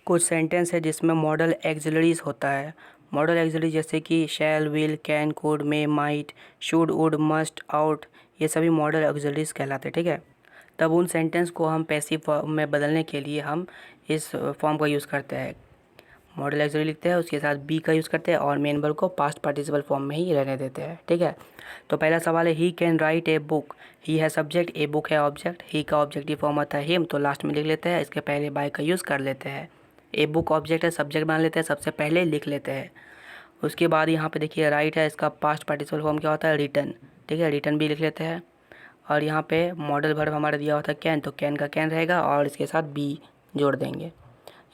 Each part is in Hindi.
कुछ सेंटेंस है जिसमें मॉडल एक्सिलरीज होता है। मॉडल एक्सिलरी जैसे कि shall, will, can, could, may, might, should, would, must, ought, ये सभी मॉडल एक्सिलरीज कहलाते हैं। ठीक है, तब उन सेंटेंस को हम पैसिव फॉर्म में बदलने के लिए हम इस फॉर्म का यूज़ करते हैं। मॉडल एक्सिलरी लिखते हैं, उसके साथ बी का यूज़ करते हैं और मेन वर्ब को पास्ट पार्टिसिपल फॉर्म में ही रहने देते हैं। ठीक है, तो पहला सवाल है he can write a book. He है सब्जेक्ट, ए बुक है ऑब्जेक्ट। ही का ऑब्जेक्टिव फॉर्म आता है हिम, तो लास्ट में लिख लेते हैं, इसके पहले बाय का यूज़ कर लेते हैं। ए बुक ऑब्जेक्ट है, सब्जेक्ट बना लेते हैं, सबसे पहले लिख लेते हैं। उसके बाद यहाँ पे देखिए राइट है, इसका पास्ट पार्टिसिपल फॉर्म क्या होता है, रिटन। ठीक है, रिटन भी लिख लेते हैं। और यहाँ पे मॉडल वर्ब हमारा दिया होता है कैन, तो कैन का कैन रहेगा और इसके साथ बी जोड़ देंगे।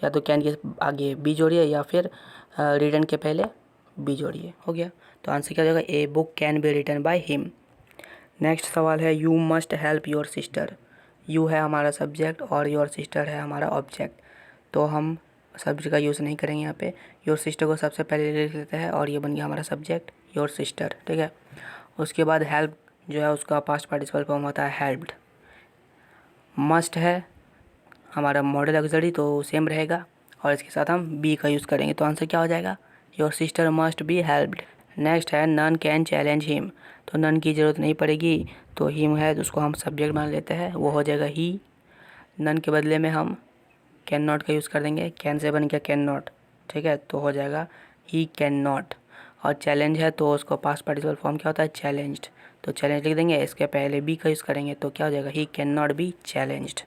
या तो कैन के आगे बी जोड़िए या फिर रिटन के पहले बी जोड़िए, हो गया। तो आंसर क्या हो जाएगा, a book can be written by him. Next सवाल है you must help your sister. You है हमारा सब्जेक्ट और योर सिस्टर है हमारा ऑब्जेक्ट, तो हम सब्जेक्ट का यूज़ नहीं करेंगे यहाँ पे। योर सिस्टर को सबसे पहले लिख लेते हैं और ये बन गया हमारा सब्जेक्ट योर सिस्टर। ठीक है, उसके बाद हेल्प जो है उसका पास्ट पार्टिसिपल फॉर्म होता है हेल्प्ड। मस्ट है हमारा मॉडल ऑक्सिलरी, तो सेम रहेगा और इसके साथ हम बी का यूज़ करेंगे, तो आंसर क्या हो जाएगा, your sister must be helped. Next है नन कैन चैलेंज हिम, तो नन की ज़रूरत नहीं पड़ेगी, तो हिम है तो उसको हम सब्जेक्ट बना लेते हैं, वो हो जाएगा ही। नन के बदले में हम कैन नॉट का यूज़ कर देंगे, कैन से बन गया कैन नॉट। ठीक है, तो हो जाएगा ही कैन नॉट। और चैलेंज है तो उसको पास्ट पार्टिसिपल फॉर्म क्या होता है, चैलेंज्ड, तो चैलेंज लिख देंगे, इसके पहले बी का यूज़ करेंगे, तो क्या हो जाएगा, he can not be challenged.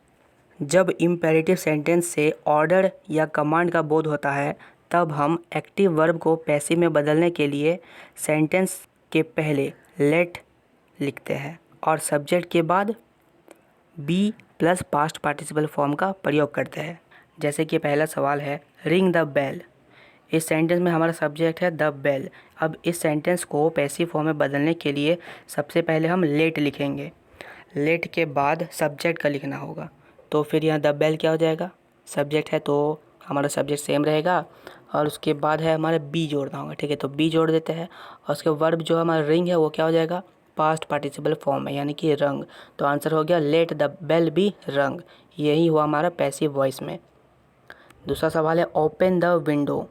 जब इम्पेरेटिव सेंटेंस से ऑर्डर या कमांड का बोध होता है तब हम एक्टिव वर्ब को पैसिव में बदलने के लिए सेंटेंस के पहले लेट लिखते हैं और सब्जेक्ट के बाद be plus past participle form का प्रयोग करते हैं। जैसे कि पहला सवाल है रिंग द बेल। इस सेंटेंस में हमारा सब्जेक्ट है द बेल। अब इस सेंटेंस को पैसिव फॉर्म में बदलने के लिए सबसे पहले हम लेट लिखेंगे, लेट के बाद सब्जेक्ट का लिखना होगा, तो फिर यहाँ द बेल क्या हो जाएगा, सब्जेक्ट है तो हमारा सब्जेक्ट सेम रहेगा और उसके बाद है हमारे बी जोड़ना होगा। ठीक है, तो बी जोड़ देते हैं और उसके वर्ब जो हमारा रिंग है वो क्या हो जाएगा, पास्ट पार्टिसिपल फॉर्म में, यानी कि रंग, तो आंसर हो गया लेट द बेल बी रंग। यही हुआ हमारा पैसिव वॉइस में। दूसरा सवाल है ओपन द विंडो।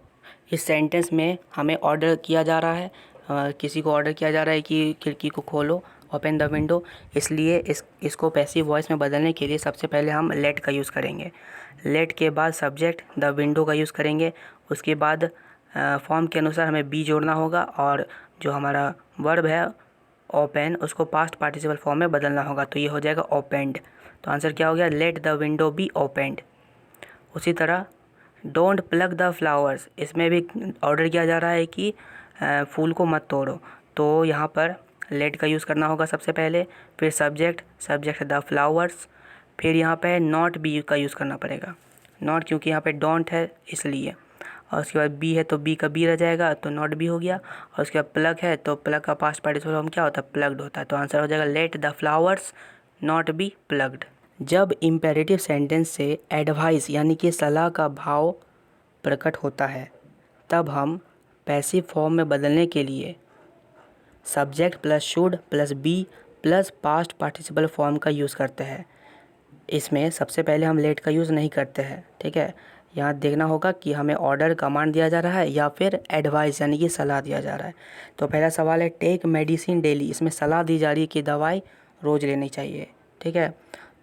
इस सेंटेंस में हमें ऑर्डर किया जा रहा है, किसी को ऑर्डर किया जा रहा है कि खिड़की को खोलो, ओपन द विंडो, इसलिए इसको पैसिव वॉइस में बदलने के लिए सबसे पहले हम लेट का यूज़ करेंगे। लेट के बाद सब्जेक्ट द विंडो का यूज़ करेंगे, उसके बाद फॉर्म के अनुसार हमें बी जोड़ना होगा और जो हमारा वर्ब है ओपन उसको पास्ट पार्टिसिपल फॉर्म में बदलना होगा, तो ये हो जाएगा ओपेंड। तो आंसर क्या हो गया, let the window be opened. उसी तरह डोंट प्लग द फ्लावर्स, इसमें भी ऑर्डर किया जा रहा है कि फूल को मत तोड़ो, तो यहाँ पर लेट का यूज़ करना होगा सबसे पहले, फिर सब्जेक्ट द फ्लावर्स, फिर यहाँ पे नॉट बी का यूज़ करना पड़ेगा, नॉट क्योंकि यहाँ पे डोंट है इसलिए, और उसके बाद बी है तो बी का बी रह जाएगा तो नॉट बी हो गया, और उसके बाद प्लग है तो प्लग का पास्ट पार्टिसिपल फॉर्म क्या होता है, प्लग्ड होता है, तो आंसर हो जाएगा let the flowers not be plucked. जब इम्पेरेटिव सेंटेंस से एडवाइस यानी कि सलाह का भाव प्रकट होता है तब हम पैसिव फॉर्म में बदलने के लिए subject plus should plus be plus past participle form का यूज़ करते हैं। इसमें सबसे पहले हम लेट का यूज़ नहीं करते हैं। ठीक है, यहाँ देखना होगा कि हमें ऑर्डर कमांड दिया जा रहा है या फिर एडवाइस यानी कि सलाह दिया जा रहा है। तो पहला सवाल है टेक मेडिसिन डेली, इसमें सलाह दी जा रही है कि दवाई रोज़ लेनी चाहिए। ठीक है,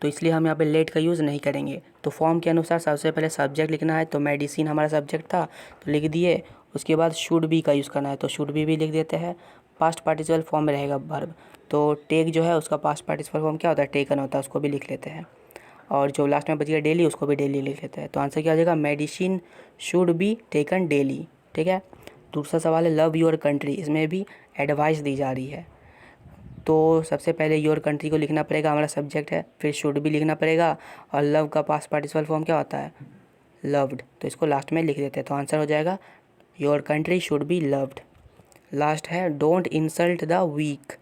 तो इसलिए हम यहाँ पे लेट का यूज़ नहीं करेंगे। तो फॉर्म के अनुसार सबसे पहले सब्जेक्ट लिखना है, तो मेडिसिन हमारा सब्जेक्ट था तो लिख दिए, उसके बाद शुड बी का यूज़ करना है तो शुड बी लिख देते हैं, पास्ट पार्टिसिपल फॉर्म में रहेगा वर्ब, तो टेक जो है उसका पास्ट पार्टिसिपल फॉर्म क्या होता है, टेकन होता है, उसको भी लिख लेते हैं, और जो लास्ट में बच गया डेली उसको भी डेली लिख लेते हैं। तो आंसर क्या हो जाएगा, medicine should be taken daily. ठीक है, दूसरा सवाल है लव योर कंट्री, इसमें भी एडवाइस दी जा रही है, तो सबसे पहले योर कंट्री को लिखना पड़ेगा, हमारा सब्जेक्ट है, फिर शुड भी लिखना पड़ेगा, और लव का पास्ट पार्टिसिपल फॉर्म क्या होता है, लव्ड, तो इसको लास्ट में लिख देते हैं, तो आंसर हो जाएगा your country should be loved. Last है डोंट इंसल्ट द वीक,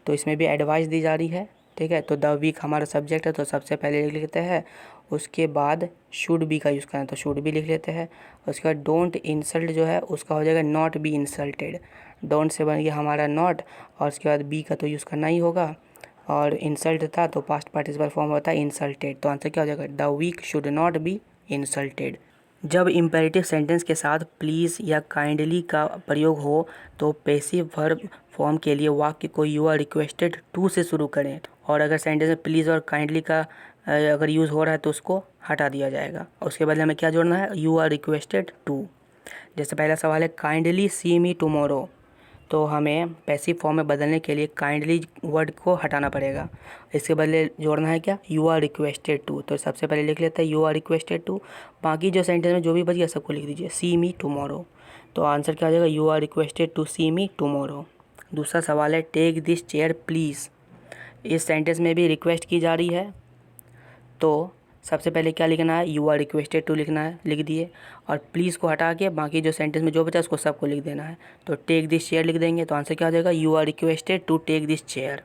तो इसमें भी एडवाइस दी जा रही है। ठीक है, तो द वीक हमारा सब्जेक्ट है तो सबसे पहले लिख लेते हैं, उसके बाद शुड बी का यूज़ करना है तो शुड बी लिख लेते हैं, उसके बाद डोंट इंसल्ट जो है उसका हो जाएगा not be insulted, don't say बन गया हमारा नॉट, और उसके बाद बी का तो यूज़ करना ही होगा, और इंसल्ट था तो पास्ट पार्टिसिपल फॉर्म होता है इंसल्टेड, तो आंसर क्या हो जाएगा, the weak should not be insulted. जब इम्पेरेटिव सेंटेंस के साथ प्लीज़ या काइंडली का प्रयोग हो तो पैसिव वर्ब फॉर्म के लिए वाक्य को यू आर रिक्वेस्टेड टू से शुरू करें, और अगर सेंटेंस में प्लीज़ और काइंडली का अगर यूज़ हो रहा है तो उसको हटा दिया जाएगा। उसके बदले हमें क्या जोड़ना है, यू आर रिक्वेस्टेड टू। जैसे पहला सवाल है काइंडली सी मी टुमारो, तो हमें पैसिव फॉर्म में बदलने के लिए काइंडली वर्ड को हटाना पड़ेगा। इसके बदले जोड़ना है क्या, यू आर रिक्वेस्टेड टू। तो सबसे पहले लिख लेते हैं यू आर रिक्वेस्टेड टू, बाकी जो सेंटेंस में जो भी बच गया सबको लिख दीजिए सी मी टुमारो। तो आंसर क्या आ जाएगा, you are requested to see me tomorrow. दूसरा सवाल है टेक दिस चेयर प्लीज़। इस सेंटेंस में भी रिक्वेस्ट की जा रही है, तो सबसे पहले क्या लिखना है, यू आर रिक्वेस्टेड टू लिखना है, लिख दिए, और प्लीज़ को हटा के बाकी जो सेंटेंस में जो बचा उसको सबको लिख देना है। तो टेक दिस चेयर लिख देंगे, तो आंसर क्या आ जाएगा, you are requested to take this chair.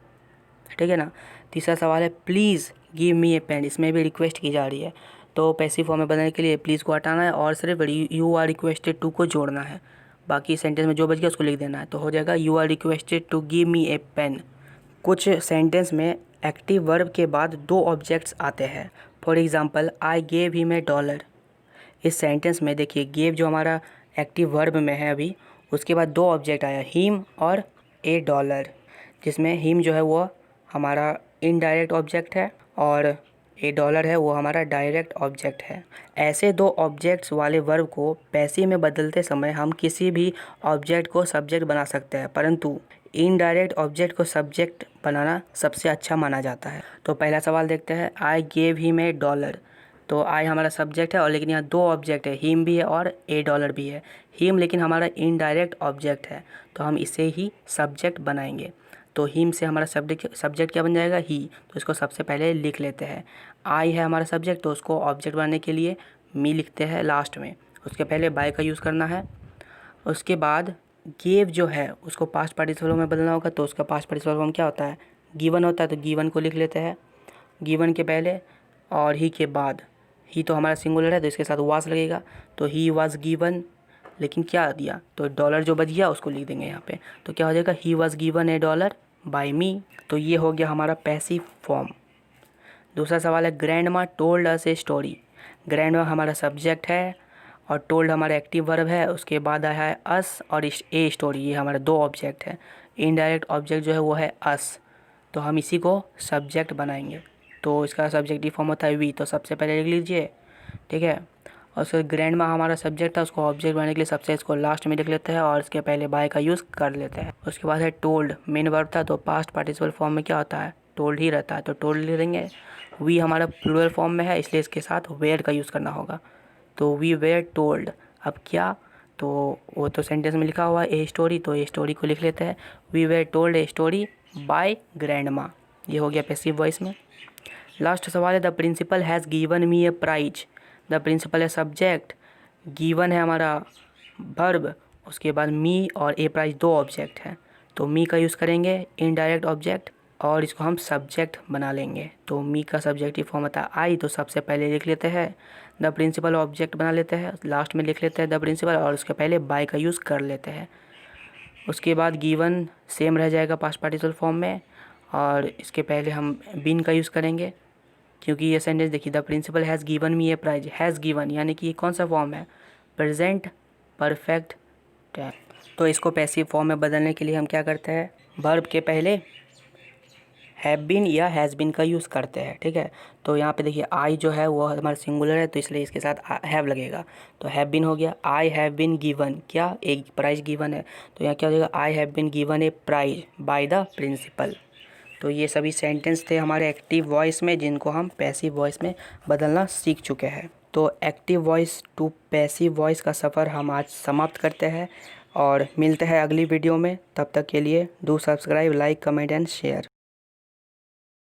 ठीक है ना। तीसरा सवाल है please give me a pen. इसमें भी रिक्वेस्ट की जा रही है, तो पैसिव फॉर्म में बदलने के लिए प्लीज़ को हटाना है और सिर्फ यू आर रिक्वेस्टेड टू को जोड़ना है, बाकी सेंटेंस में जो बच गया उसको लिख देना है। तो हो जाएगा you are requested to give me a pen. कुछ सेंटेंस में एक्टिव वर्ब के बाद दो ऑब्जेक्ट्स आते हैं। For example I gave him a dollar. इस सेंटेंस में देखिए गेव जो हमारा एक्टिव वर्ब में है अभी, उसके बाद दो ऑब्जेक्ट आया, हिम और ए डॉलर, जिसमें हिम जो है वो हमारा इनडायरेक्ट ऑब्जेक्ट है और ए डॉलर है वो हमारा डायरेक्ट ऑब्जेक्ट है। ऐसे दो ऑब्जेक्ट्स वाले वर्ब को पैसिव में बदलते समय हम किसी भी ऑब्जेक्ट को सब्जेक्ट बना सकते हैं, परंतु इनडायरेक्ट ऑब्जेक्ट को सब्जेक्ट बनाना सबसे अच्छा माना जाता है। तो पहला सवाल देखते हैं, आई गेव हिम ए डॉलर। तो आई हमारा सब्जेक्ट है और लेकिन यहाँ दो ऑब्जेक्ट है, हिम भी है और ए डॉलर भी है। हिम लेकिन हमारा इनडायरेक्ट ऑब्जेक्ट है, तो हम इसे ही सब्जेक्ट बनाएंगे। तो हिम से हमारा सब्जेक्ट क्या बन जाएगा, ही। तो इसको सबसे पहले लिख लेते हैं। आई है हमारा सब्जेक्ट, तो उसको ऑब्जेक्ट बनाने के लिए मी लिखते हैं लास्ट में, उसके पहले बाय का यूज़ करना है। उसके बाद गेव जो है उसको पास्ट पार्टिसिपल में बदलना होगा, तो उसका पास्ट पार्टिसिपल फॉर्म क्या होता है, गिवन होता है। तो गिवन को लिख लेते हैं, गिवन के पहले और ही के बाद। ही तो हमारा सिंगुलर है तो इसके साथ वाज लगेगा, तो ही वाज गिवन, लेकिन क्या दिया, तो डॉलर जो बच गया उसको लिख देंगे यहाँ पे। तो क्या हो जाएगा, he was given a dollar by me. तो ये हो गया हमारा पैसिव फॉर्म। दूसरा सवाल है grandma told us a story. Grandma हमारा सब्जेक्ट है और टोल्ड हमारा एक्टिव वर्ब है, उसके बाद आया है अस और ए स्टोरी, ये हमारे दो ऑब्जेक्ट है। इनडायरेक्ट ऑब्जेक्ट जो है वो है अस, तो हम इसी को सब्जेक्ट बनाएंगे। तो इसका सब्जेक्टिव फॉर्म होता है वी, तो सबसे पहले लिख लीजिए, ठीक है। और उसके ग्रैंडमा हमारा सब्जेक्ट था, उसको ऑब्जेक्ट बनाने के लिए सबसे इसको लास्ट में लिख लेते हैं और इसके पहले बाय का यूज़ कर लेते हैं। उसके बाद है टोल्ड, मेन वर्ब था तो पास्ट पार्टिसिपल फॉर्म में क्या होता है, टोल्ड ही रहता है, तो टोल्ड लिख देंगे। वी हमारा प्लूरल फॉर्म में है इसलिए इसके साथ वेयर का यूज़ करना होगा, तो वी वेयर टोल्ड। अब क्या, तो वो तो सेंटेंस में लिखा हुआ है ए स्टोरी, तो ए स्टोरी को लिख लेते हैं, we were told a story by grandma. ये हो गया पैसिव वॉइस में। लास्ट सवाल है the principal has given me a prize. The principal है सब्जेक्ट, गिवन है हमारा वर्ब, उसके बाद मी और ए प्राइज दो ऑब्जेक्ट हैं, तो मी का यूज़ करेंगे इनडायरेक्ट ऑब्जेक्ट और इसको हम सब्जेक्ट बना लेंगे। तो मी का सब्जेक्टिव फॉर्म होता है आई, तो सबसे पहले लिख लेते हैं द प्रिंसिपल, ऑब्जेक्ट बना लेते हैं, लास्ट में लिख लेते हैं द प्रिंसिपल और उसके पहले बाय का यूज़ कर लेते हैं। उसके बाद गिवन सेम रह जाएगा पास्ट पार्टिसिपल फॉर्म में और इसके पहले हम बिन का यूज़ करेंगे, क्योंकि ये सेंटेंस देखिए the principal has given me a prize, has given यानी कि ये कौन सा फॉर्म है, प्रेजेंट परफेक्ट टेंस। तो इसको पैसिव फॉर्म में बदलने के लिए हम क्या करते हैं, वर्ब के पहले हैव बीन या हैज़ बीन का यूज़ करते हैं, ठीक है। तो यहाँ पे देखिए आई जो है वो हमारा सिंगुलर है तो इसलिए इसके साथ हैव लगेगा, तो हैव बीन हो गया। आई हैव बीन गिवन, क्या एक प्राइज गिवन है, तो यहाँ क्या हो जाएगा, I have been given a prize by the principal. तो ये सभी सेंटेंस थे हमारे एक्टिव वॉइस में जिनको हम पैसिव वॉइस में बदलना सीख चुके हैं। तो active voice to passive voice का सफ़र हम आज समाप्त करते हैं और मिलते हैं अगली वीडियो में। तब तक के लिए do subscribe, like, comment and share.